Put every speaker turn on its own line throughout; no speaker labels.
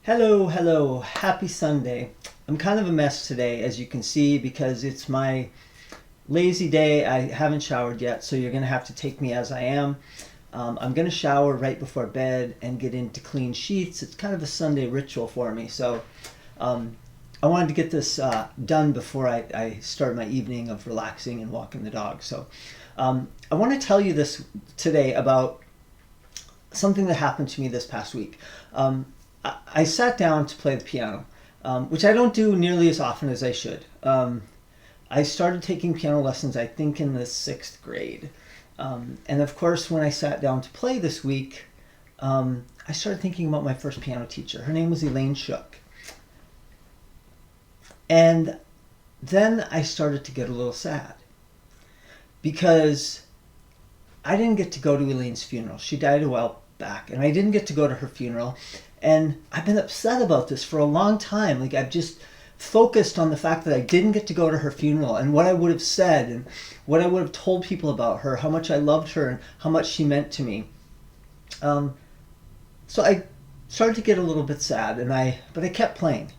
Hello, happy Sunday. I'm kind of a mess today, as you can see, because it's my lazy day. I haven't showered yet, so you're going to have to take me as I am. I'm going to shower right before bed and get into clean sheets. It's kind of a Sunday ritual for me, so I wanted to get this done before I start my evening of relaxing and walking the dog. So I want to tell you this today about something that happened to me this past week. I sat down to play the piano, which I don't do nearly as often as I should. I started taking piano lessons, I think, in the 6th grade. And of course, when I sat down to play this week, I started thinking about my first piano teacher. Her name was Elaine Shook. And then I started to get a little sad because I didn't get to go to Elaine's funeral. She died a while back, and I didn't get to go to her funeral. And I've been upset about this for a long time. Like, I've just focused on the fact that I didn't get to go to her funeral and what I would have said and what I would have told people about her, how much I loved her and how much she meant to me. So I started to get a little bit sad, but I kept playing.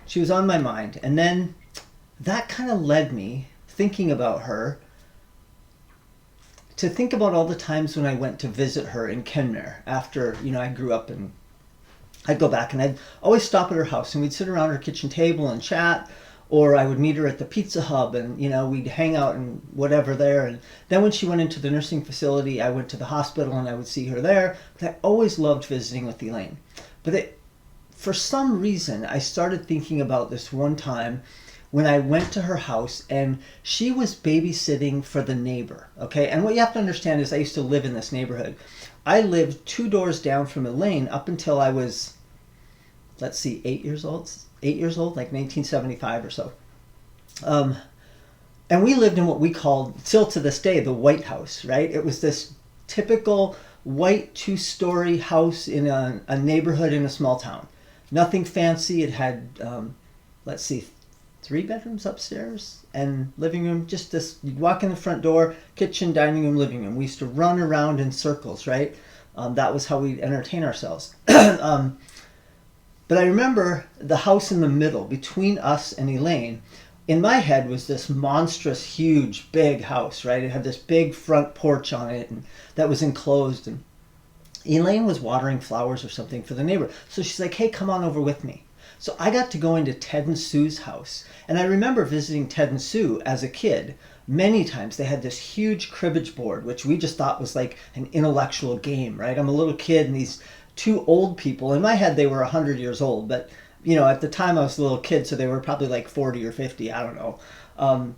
She was on my mind. And then that kind of led me, thinking about her, to think about all the times when I went to visit her in Kenmare after, I grew up, and I'd go back and I'd always stop at her house and we'd sit around her kitchen table and chat, or I would meet her at the Pizza Hub and, we'd hang out and whatever there. And then when she went into the nursing facility, I went to the hospital and I would see her there. But I always loved visiting with Elaine. But for some reason, I started thinking about this one time when I went to her house and she was babysitting for the neighbor, okay? And what you have to understand is I used to live in this neighborhood. I lived 2 doors down from Elaine up until I was, 8 years old, like 1975 or so. And we lived in what we called, still to this day, the White House, right? It was this typical white 2-story house in a neighborhood in a small town. Nothing fancy. It had, 3 bedrooms upstairs and living room. Just this, you'd walk in the front door, kitchen, dining room, living room. We used to run around in circles, right? That was how we'd entertain ourselves. But I remember the house in the middle between us and Elaine, in my head, was this monstrous, huge, big house, right? It had this big front porch on it and that was enclosed. And Elaine was watering flowers or something for the neighbor. So she's like, hey, come on over with me. So I got to go into Ted and Sue's house. And I remember visiting Ted and Sue as a kid many times. They had this huge cribbage board, which we just thought was like an intellectual game, right? I'm a little kid and these 2 old people, in my head they were 100 years old, but at the time I was a little kid, so they were probably like 40 or 50, I don't know.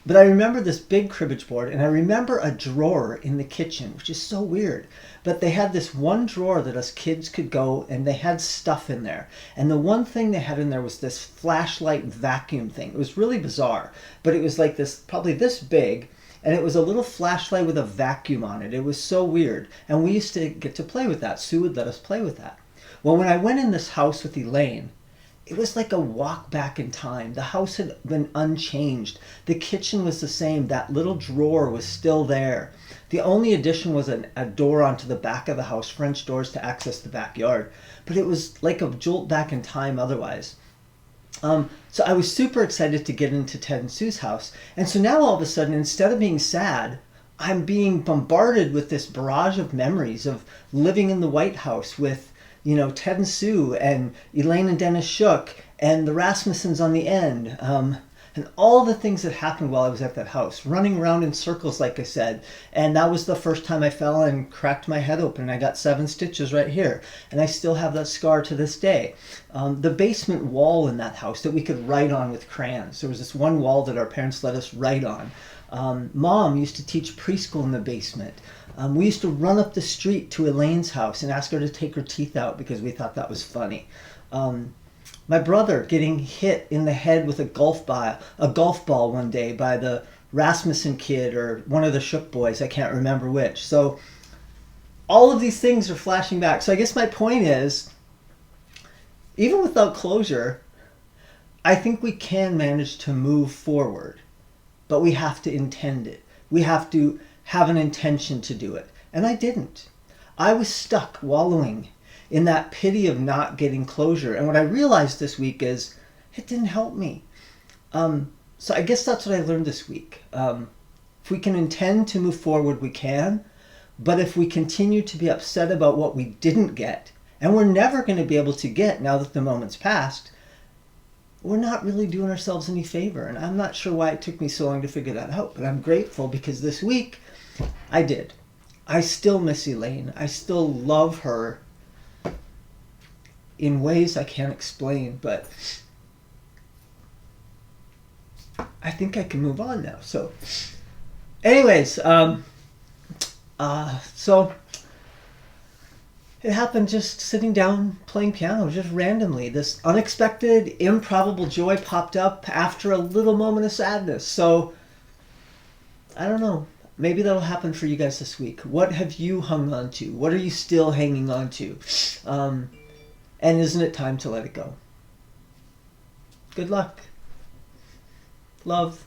But I remember this big cribbage board, and I remember a drawer in the kitchen, which is so weird. But they had this one drawer that us kids could go, and they had stuff in there. And the one thing they had in there was this flashlight vacuum thing. It was really bizarre, but it was like this, probably this big, and it was a little flashlight with a vacuum on it. It was so weird. And we used to get to play with that. Sue would let us play with that. Well, when I went in this house with Elaine, it was like a walk back in time. The house had been unchanged. The kitchen was the same. That little drawer was still there. The only addition was a door onto the back of the house, French doors to access the backyard. But it was like a jolt back in time otherwise. So I was super excited to get into Ted and Sue's house. And so now all of a sudden, instead of being sad, I'm being bombarded with this barrage of memories of living in the White House with Ted and Sue and Elaine and Dennis Shook and the Rasmussens on the end, and all the things that happened while I was at that house, running around in circles, like I said. And that was the first time I fell and cracked my head open. I got 7 stitches right here, and I still have that scar to this day. The basement wall in that house that we could write on with crayons. There was this one wall that our parents let us write on. Mom used to teach preschool in the basement. We used to run up the street to Elaine's house and ask her to take her teeth out because we thought that was funny. My brother getting hit in the head with a golf ball one day by the Rasmussen kid or one of the Shook boys, I can't remember which. So all of these things are flashing back. So I guess my point is, even without closure, I think we can manage to move forward, but we have to intend it. We have to have an intention to do it. And I didn't. I was stuck wallowing in that pity of not getting closure. And what I realized this week is it didn't help me. So I guess that's what I learned this week. If we can intend to move forward, we can. But if we continue to be upset about what we didn't get, and we're never going to be able to get now that the moment's passed, we're not really doing ourselves any favor. And I'm not sure why it took me so long to figure that out, but I'm grateful because this week I did. I still miss Elaine. I still love her in ways I can't explain, but I think I can move on now. So anyways, so it happened just sitting down playing piano, just randomly. This unexpected, improbable joy popped up after a little moment of sadness. So I don't know. Maybe that'll happen for you guys this week. What have you hung on to? What are you still hanging on to? And isn't it time to let it go? Good luck. Love.